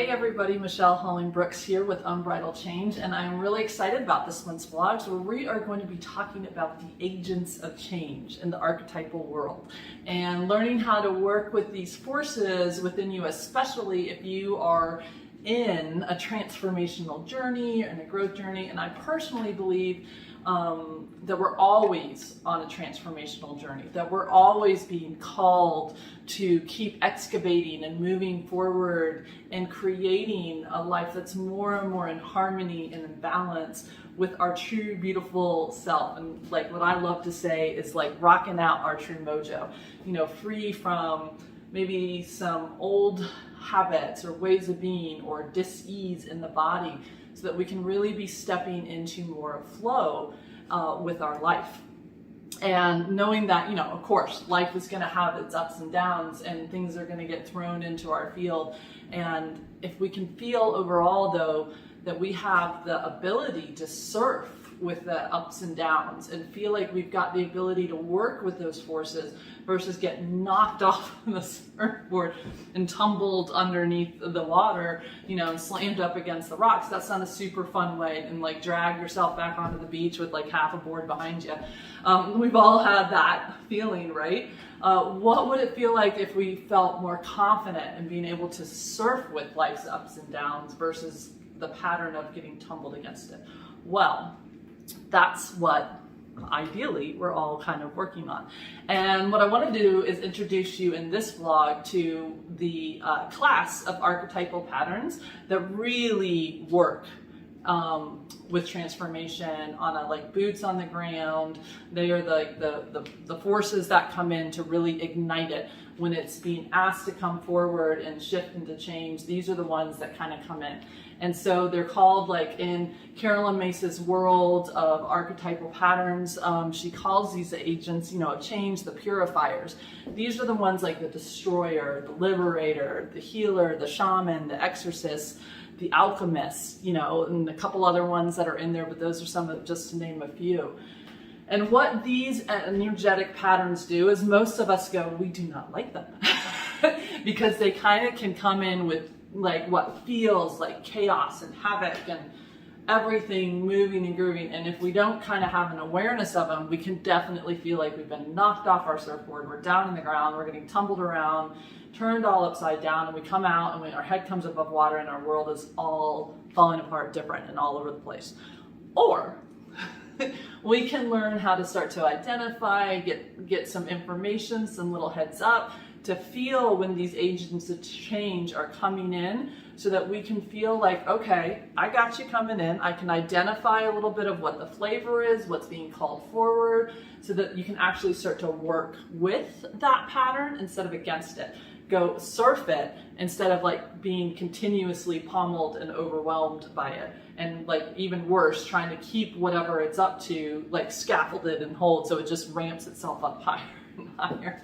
Hey everybody, Michelle Holling-Brooks here with Unbridled Change, and I'm really excited about this month's vlog where we are going to be talking about the agents of change in the archetypal world and learning how to work with these forces within you, especially if you are in a transformational journey and a growth journey. And I personally believe that we're always on a transformational journey, that we're always being called to keep excavating and moving forward and creating a life that's more and more in harmony and in balance with our true beautiful self. And like what I love to say is like rocking out our true mojo, you know, free from maybe some old habits or ways of being or dis-ease in the body, so that we can really be stepping into more flow with our life. And knowing that, you know, of course, life is going to have its ups and downs and things are going to get thrown into our field. And if we can feel overall, though, that we have the ability to surf with the ups and downs and feel like we've got the ability to work with those forces versus get knocked off the surfboard and tumbled underneath the water, you know, and slammed up against the rocks. That's not a super fun way, and like drag yourself back onto the beach with like half a board behind you. We've all had that feeling, right? What would it feel like if we felt more confident in being able to surf with life's ups and downs versus the pattern of getting tumbled against it? Well, that's what ideally we're all kind of working on. And what I want to do is introduce you in this vlog to the class of archetypal patterns that really work with transformation on a like boots on the ground. They are the forces that come in to really ignite it when it's being asked to come forward and shift into change. These are the ones that kind of come in. And so they're called, like in Carolyn Mace's world of archetypal patterns, she calls these agents, you know, of change, the purifiers. These are the ones like the destroyer, the liberator, the healer, the shaman, the exorcist, the alchemist, you know, and a couple other ones that are in there, but those are some of, just to name a few. And what these energetic patterns do is most of us go, we do not like them because they kind of can come in with like what feels like chaos and havoc and everything moving and grooving. And if we don't kind of have an awareness of them, we can definitely feel like we've been knocked off our surfboard. We're down in the ground, we're getting tumbled around, turned all upside down, and we come out and our head comes above water and our world is all falling apart, different and all over the place. Or we can learn how to start to identify, get some information, some little heads up, to feel when these agents of change are coming in, so that we can feel like, okay, I got you coming in. I can identify a little bit of what the flavor is, what's being called forward, so that you can actually start to work with that pattern instead of against it. Go surf it instead of like being continuously pummeled and overwhelmed by it. And like even worse, trying to keep whatever it's up to like scaffolded and hold so it just ramps itself up higher and higher.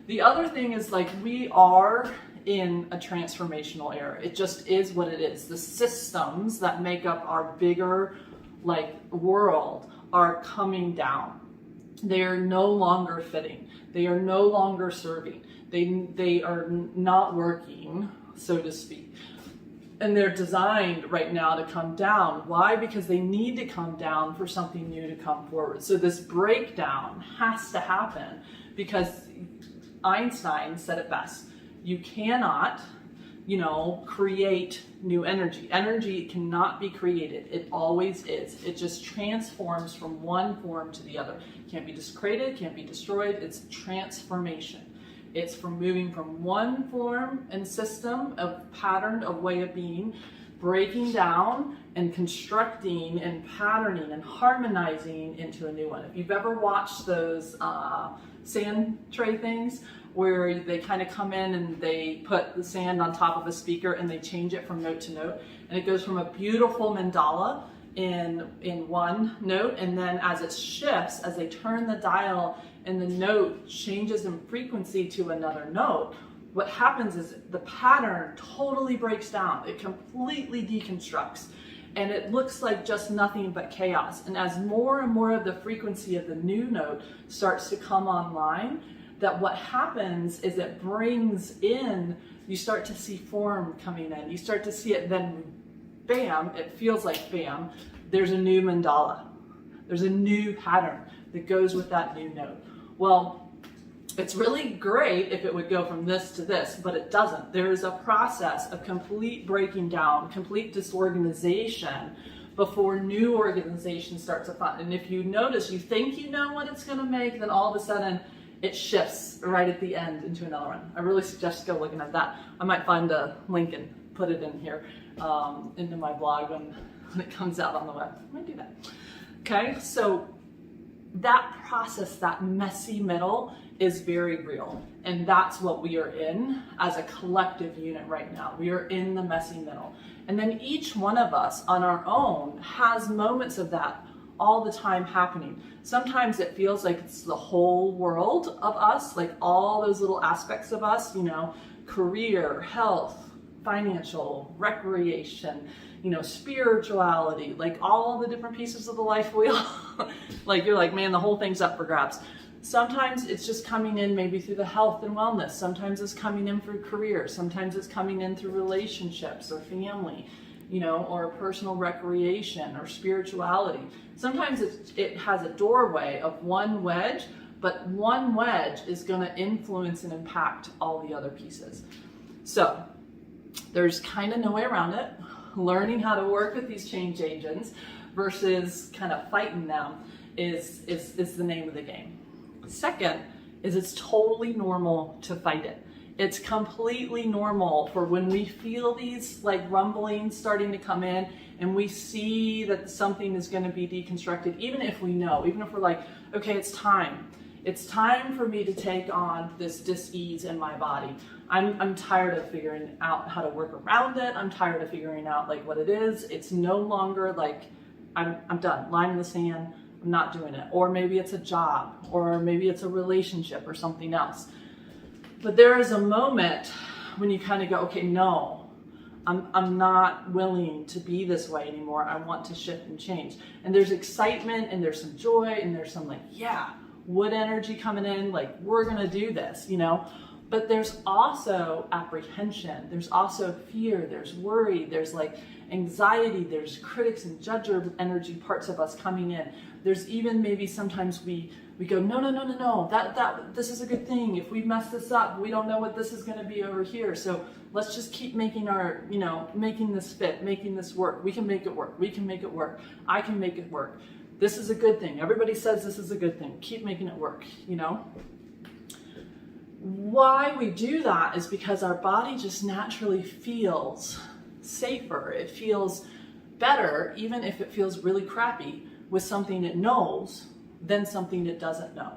The other thing is like we are in a transformational era. It just is what it is. The systems that make up our bigger like world are coming down. They are no longer fitting. They are no longer serving. They are not working, so to speak. And they're designed right now to come down. Why? Because they need to come down for something new to come forward. So this breakdown has to happen because Einstein said it best. You cannot, you know, create new energy. Energy cannot be created. It always is. It just transforms from one form to the other. Can't be discreted, can't be destroyed. It's transformation. It's from moving from one form and system of pattern of way of being, breaking down and constructing and patterning and harmonizing into a new one. If you've ever watched those sand tray things where they kind of come in and they put the sand on top of a speaker and they change it from note to note, and it goes from a beautiful mandala in one note, and then as it shifts, as they turn the dial and the note changes in frequency to another note, what happens is the pattern totally breaks down. It completely deconstructs and it looks like just nothing but chaos. And as more and more of the frequency of the new note starts to come online, that what happens is it brings in you start to see form coming in. You start to see it, then bam, it feels like bam, there's a new mandala. There's a new pattern that goes with that new note. Well, it's really great if it would go from this to this, but it doesn't. There is a process of complete breaking down, complete disorganization before new organization starts to fund. And if you notice, you think you know what it's going to make, then all of a sudden it shifts right at the end into another one. I really suggest go looking at that. I might find a link and put it in here into my blog when it comes out on the web. I might do that. Okay, so that process, that messy middle, is very real. And that's what we are in as a collective unit right now. We are in the messy middle. And then each one of us on our own has moments of that all the time happening. Sometimes it feels like it's the whole world of us, like all those little aspects of us, you know, career, health, financial, recreation, you know, spirituality, like all the different pieces of the life wheel. Like you're like, man, the whole thing's up for grabs. Sometimes it's just coming in maybe through the health and wellness. Sometimes it's coming in through career. Sometimes it's coming in through relationships or family, you know, or personal recreation or spirituality. Sometimes it has a doorway of one wedge, but one wedge is going to influence and impact all the other pieces. So there's kind of no way around it. Learning how to work with these change agents versus kind of fighting them is the name of the game. Second is it's totally normal to fight it. It's completely normal for when we feel these like rumblings starting to come in and we see that something is going to be deconstructed, even if we know, even if we're like, okay, it's time. It's time for me to take on this dis-ease in my body. I'm tired of figuring out how to work around it. I'm tired of figuring out like what it is. It's no longer like I'm done, line in the sand. I'm not doing it. Or maybe it's a job, or maybe it's a relationship or something else. But there is a moment when you kind of go, okay, no, I'm not willing to be this way anymore. I want to shift and change. And there's excitement and there's some joy and there's some like, yeah, wood energy coming in, like we're gonna do this, you know? But there's also apprehension, there's also fear, there's worry, there's like anxiety, there's critics and judger energy parts of us coming in. There's even maybe sometimes we go, no, that this is a good thing. If we mess this up, we don't know what this is gonna be over here. So let's just keep making our, you know, making this fit, making this work. We can make it work, we can make it work. I can make it work. This is a good thing. Everybody says this is a good thing. Keep making it work, you know? Why we do that is because our body just naturally feels safer. It feels better, even if it feels really crappy, with something it knows than something it doesn't know.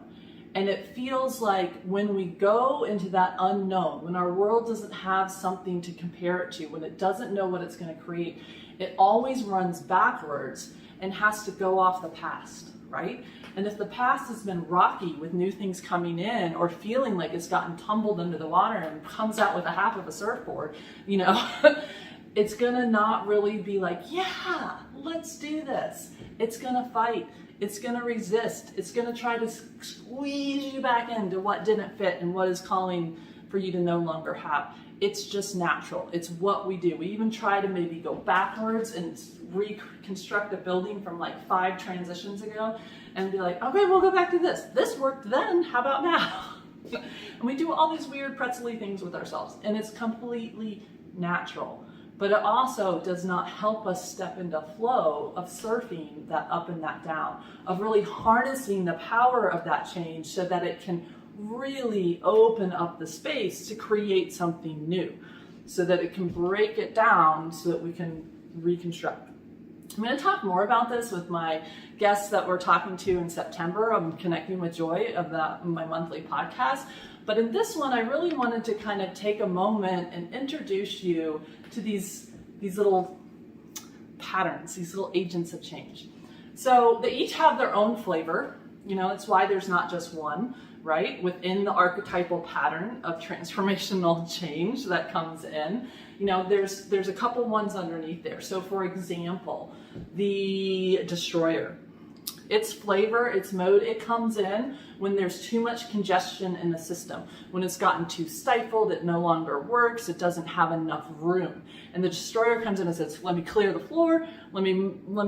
And it feels like when we go into that unknown, when our world doesn't have something to compare it to, when it doesn't know what it's going to create, it always runs backwards and has to go off the past, right? And if the past has been rocky with new things coming in or feeling like it's gotten tumbled into the water and comes out with a half of a surfboard, you know, it's gonna not really be like, yeah, let's do this. It's gonna fight, it's gonna resist, it's gonna try to squeeze you back into what didn't fit and what is calling for you to no longer have. It's just natural. It's what we do. We even try to maybe go backwards and reconstruct a building from like 5 transitions ago and be like, okay, we'll go back to this. This worked then, how about now? And we do all these weird pretzel-y things with ourselves, and it's completely natural. But it also does not help us step into flow of surfing that up and that down, of really harnessing the power of that change so that it can really open up the space to create something new, so that it can break it down so that we can reconstruct. I'm going to talk more about this with my guests that we're talking to in September. I'm Connecting with Joy of my monthly podcast. But in this one, I really wanted to kind of take a moment and introduce you to these little patterns, these little agents of change. So they each have their own flavor. You know, that's why there's not just one, right? Within the archetypal pattern of transformational change that comes in, you know, there's a couple ones underneath there. So for example, the destroyer. Its flavor, its mode, it comes in when there's too much congestion in the system. When it's gotten too stifled, it no longer works, it doesn't have enough room. And the destroyer comes in and says, let me clear the floor, let me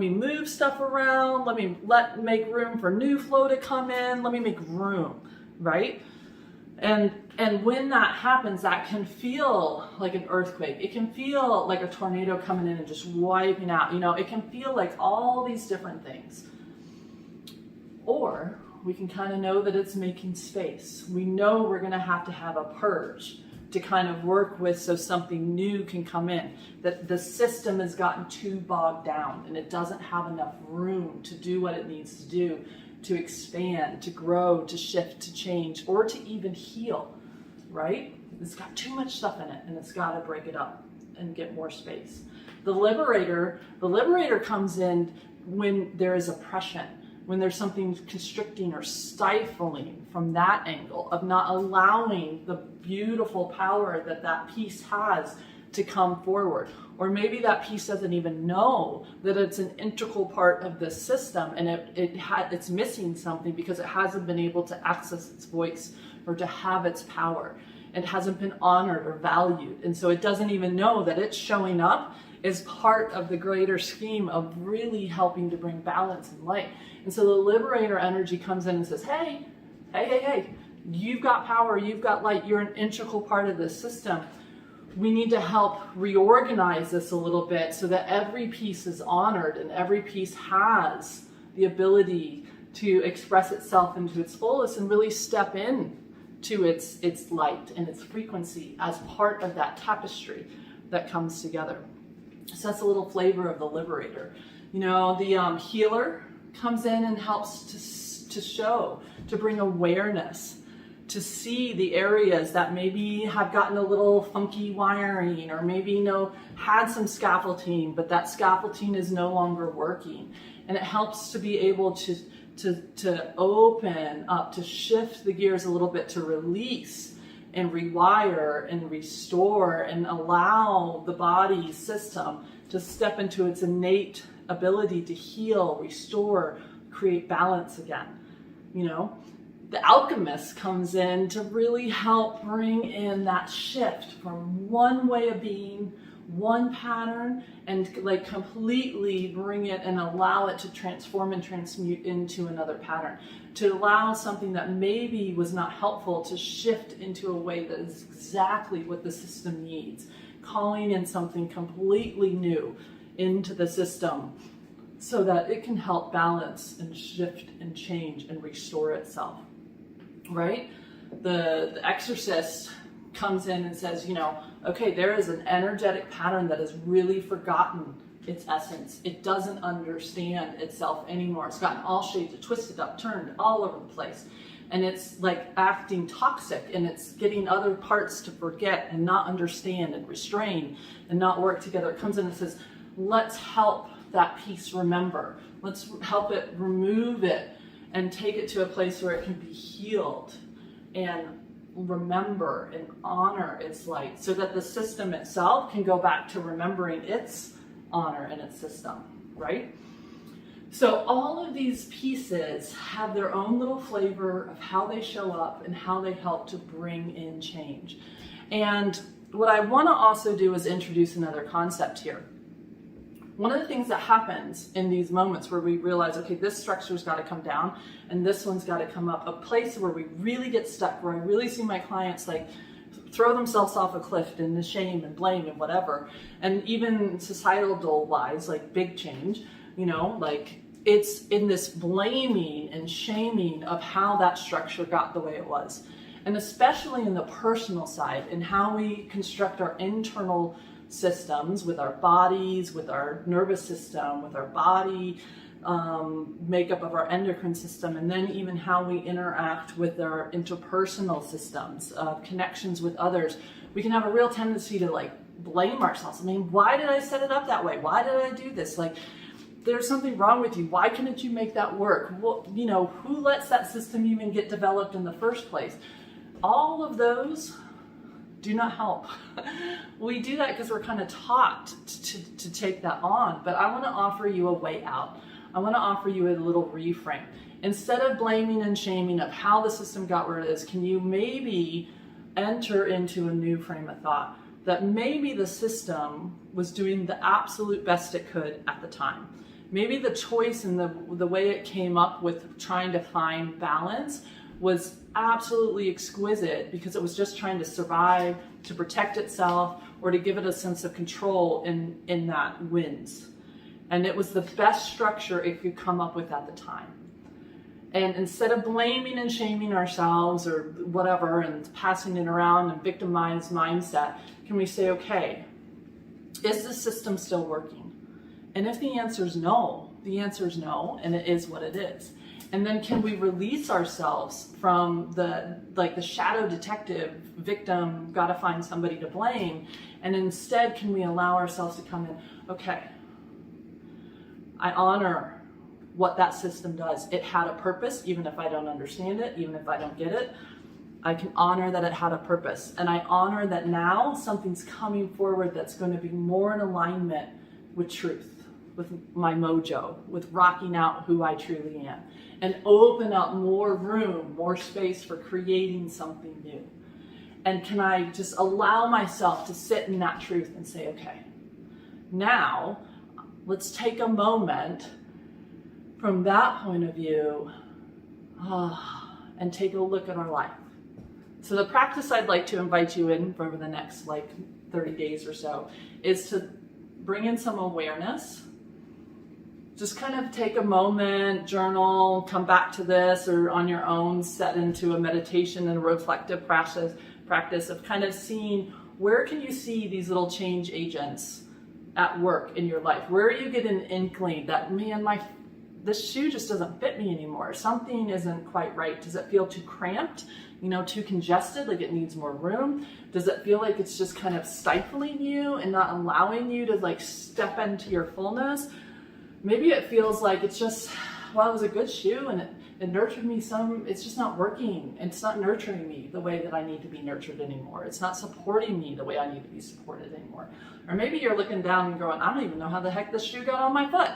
move stuff around, let me make room for new flow to come in, let me make room, right? And when that happens, that can feel like an earthquake. It can feel like a tornado coming in and just wiping out. You know, it can feel like all these different things. Or we can kind of know that it's making space. We know we're going to have a purge to kind of work with so something new can come in. That the system has gotten too bogged down and it doesn't have enough room to do what it needs to do, to expand, to grow, to shift, to change, or to even heal, right? It's got too much stuff in it and it's got to break it up and get more space. The liberator comes in when there is oppression, when there's something constricting or stifling from that angle of not allowing the beautiful power that piece has to come forward. Or maybe that piece doesn't even know that it's an integral part of the system and it's missing something because it hasn't been able to access its voice or to have its power. It hasn't been honored or valued. And so it doesn't even know that it's showing up is part of the greater scheme of really helping to bring balance and light. And so the liberator energy comes in and says, hey, you've got power, you've got light, you're an integral part of this system. We need to help reorganize this a little bit so that every piece is honored and every piece has the ability to express itself into its fullest and really step in to its light and its frequency as part of that tapestry that comes together. So that's a little flavor of the liberator. You know, the healer comes in and helps to show, to bring awareness, to see the areas that maybe have gotten a little funky wiring or maybe had some scaffolding, but that scaffolding is no longer working. And it helps to be able to open up, to shift the gears a little bit, to release and rewire and restore and allow the body system to step into its innate ability to heal, restore, create balance again. You know, the alchemist comes in to really help bring in that shift from one way of being, one pattern, and like completely bring it and allow it to transform and transmute into another pattern, to allow something that maybe was not helpful to shift into a way that is exactly what the system needs, calling in something completely new into the system so that it can help balance and shift and change and restore itself, right? The exorcist comes in and says, you know, okay, there is an energetic pattern that has really forgotten its essence. It doesn't understand itself anymore. It's gotten all shades of twisted up, turned all over the place. And it's like acting toxic, and it's getting other parts to forget and not understand and restrain and not work together. It comes in and says, let's help that piece remember. Let's help it remove it and take it to a place where it can be healed and remember and honor its light so that the system itself can go back to remembering its honor and its system, right? So all of these pieces have their own little flavor of how they show up and how they help to bring in change. And what I want to also do is introduce another concept here. One of the things that happens in these moments where we realize, okay, this structure's got to come down and this one's got to come up, a place where we really get stuck, where I really see my clients like throw themselves off a cliff in the shame and blame and whatever, and even societal wise, like big change, you know, like it's in this blaming and shaming of how that structure got the way it was. And especially in the personal side, and how we construct our internal systems with our bodies, with our nervous system, with our body, makeup of our endocrine system, and then even how we interact with our interpersonal systems, connections with others. We can have a real tendency to like blame ourselves. I mean, why did I set it up that way? Why did I do this? Like, there's something wrong with you. Why couldn't you make that work? Well, you know, who lets that system even get developed in the first place? All of those do not help. We do that because we're kind of taught to take that on, but I want to offer you a way out. I want to offer you a little reframe. Instead of blaming and shaming of how the system got where it is, can you maybe enter into a new frame of thought that maybe the system was doing the absolute best it could at the time. Maybe the choice and the way it came up with trying to find balance was absolutely exquisite because it was just trying to survive, to protect itself, or to give it a sense of control in that wins. And it was the best structure it could come up with at the time. And instead of blaming and shaming ourselves or whatever and passing it around and victimized mindset, can we say, okay, is the system still working? And if the answer is no, the answer is no, and it is what it is. And then can we release ourselves from the shadow detective victim, gotta find somebody to blame, and instead can we allow ourselves to come in, okay, I honor what that system does. It had a purpose, even if I don't understand it, even if I don't get it. I can honor that it had a purpose. And I honor that now something's coming forward that's going to be more in alignment with truth, with my mojo, with rocking out who I truly am, and open up more room, more space for creating something new. And can I just allow myself to sit in that truth and say, okay, now let's take a moment from that point of view, and take a look at our life. So the practice I'd like to invite you in for the next 30 days or so is to bring in some awareness. Just kind of take a moment, journal, come back to this, or on your own, set into a meditation and a reflective practice of kind of seeing where can you see these little change agents at work in your life? Where you get an inkling that, man, this shoe just doesn't fit me anymore. Something isn't quite right. Does it feel too cramped? Too congested, like it needs more room? Does it feel like it's just kind of stifling you and not allowing you to step into your fullness? Maybe it feels like it's just, well, it was a good shoe and it nurtured me some, it's just not working. It's not nurturing me the way that I need to be nurtured anymore. It's not supporting me the way I need to be supported anymore. Or maybe you're looking down and going, I don't even know how the heck this shoe got on my foot.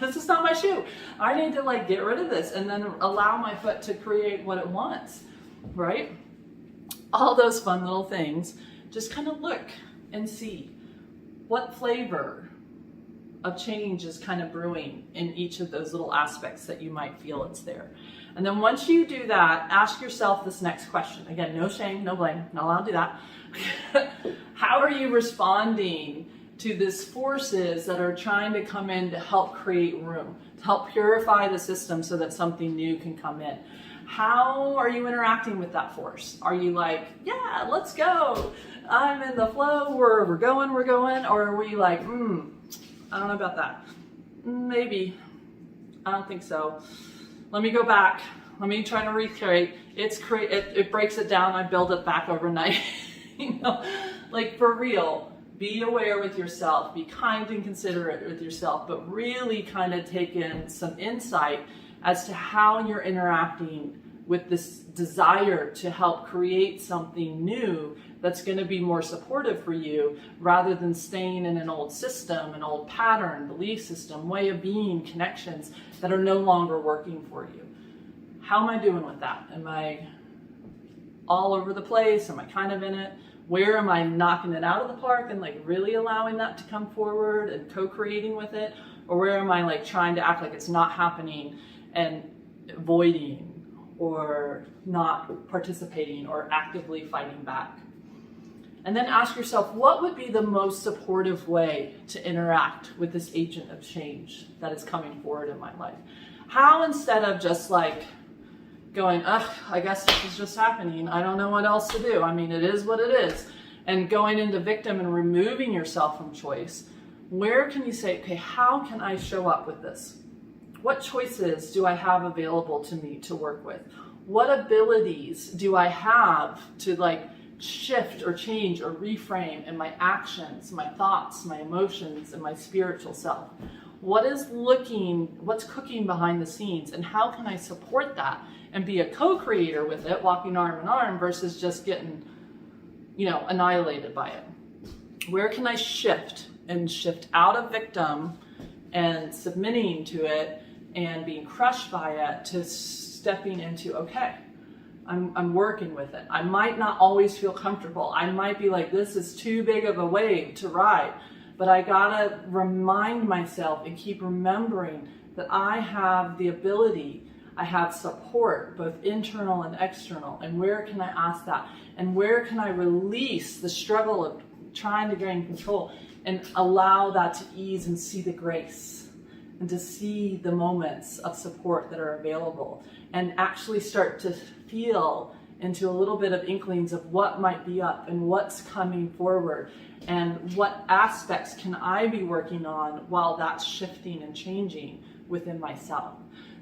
This is not my shoe. I need to get rid of this and then allow my foot to create what it wants, right? All those fun little things. Just kind of look and see what flavor of change is kind of brewing in each of those little aspects that you might feel it's there. And then once you do that, ask yourself this next question. Again, no shame, no blame, not allowed to do that. How are you responding to these forces that are trying to come in to help create room, to help purify the system so that something new can come in? How are you interacting with that force? Are you like, yeah, let's go, I'm in the flow, we're going, or are we like, I don't know about that. Maybe. I don't think so. Let me go back. Let me try to recreate. It breaks it down. I build it back overnight. For real. Be aware with yourself. Be kind and considerate with yourself, but really kind of take in some insight as to how you're interacting with this desire to help create something new that's going to be more supportive for you rather than staying in an old system, an old pattern, belief system, way of being, connections that are no longer working for you. How am I doing with that? Am I all over the place? Am I kind of in it? Where am I knocking it out of the park and really allowing that to come forward and co-creating with it? Or where am I trying to act like it's not happening and avoiding or not participating or actively fighting back? And then ask yourself, what would be the most supportive way to interact with this agent of change that is coming forward in my life? How, instead of just going, I guess this is just happening, I don't know what else to do, it is what it is, and going into victim and removing yourself from choice, where can you say, okay, how can I show up with this? What choices do I have available to me to work with? What abilities do I have to shift or change or reframe in my actions, my thoughts, my emotions, and my spiritual self? What's cooking behind the scenes, and how can I support that and be a co-creator with it, walking arm in arm versus just getting, annihilated by it? Where can I shift out of victim and submitting to it and being crushed by it to stepping into, okay, I'm working with it. I might not always feel comfortable. I might be like, this is too big of a wave to ride, but I gotta remind myself and keep remembering that I have the ability, I have support, both internal and external, and where can I ask that? And where can I release the struggle of trying to gain control and allow that to ease and see the grace and to see the moments of support that are available and actually start to feel into a little bit of inklings of what might be up and what's coming forward and what aspects can I be working on while that's shifting and changing within myself.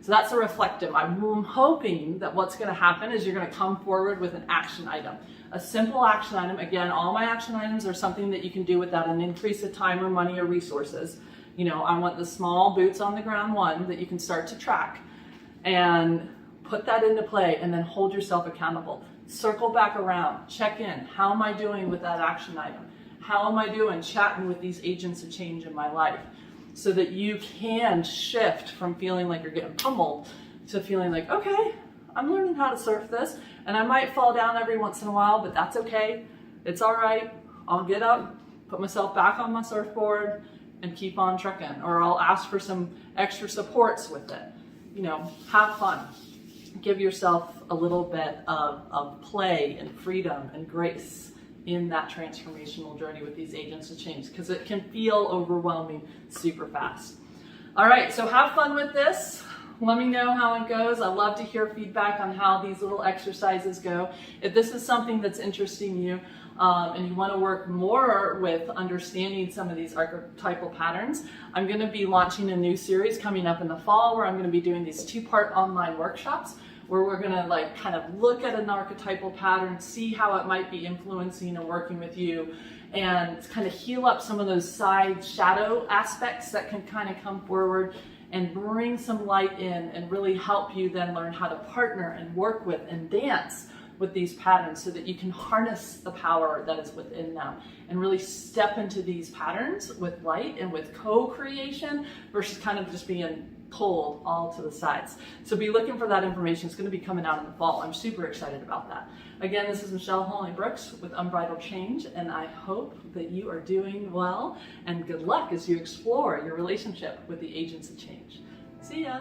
So that's a reflective. I'm hoping that what's going to happen is you're going to come forward with an action item. A simple action item. Again, all my action items are something that you can do without an increase of time or money or resources. You know, I want the small boots on the ground one that you can start to track and put that into play and then hold yourself accountable. Circle back around, check in. How am I doing with that action item? How am I doing chatting with these agents of change in my life? So that you can shift from feeling like you're getting pummeled to feeling like, okay, I'm learning how to surf this, and I might fall down every once in a while, but that's okay. It's all right. I'll get up, put myself back on my surfboard, and keep on trucking. Or I'll ask for some extra supports with it. You know, have fun. Give yourself a little bit of play and freedom and grace in that transformational journey with these agents of change, because it can feel overwhelming super fast. All right, so have fun with this. Let me know how it goes. I love to hear feedback on how these little exercises go. If this is something that's interesting you and you want to work more with understanding some of these archetypal patterns, I'm going to be launching a new series coming up in the fall where I'm going to be doing these 2-part online workshops where we're going to like kind of look at an archetypal pattern, see how it might be influencing and working with you, and kind of heal up some of those side shadow aspects that can kind of come forward and bring some light in and really help you then learn how to partner and work with and dance with these patterns so that you can harness the power that is within them and really step into these patterns with light and with co-creation versus kind of just being pulled all to the sides. So be looking for that information. It's going to be coming out in the fall. I'm super excited about that. Again, this is Michelle Holly-Brooks with Unbridled Change, and I hope that you are doing well, and good luck as you explore your relationship with the agents of change. See ya!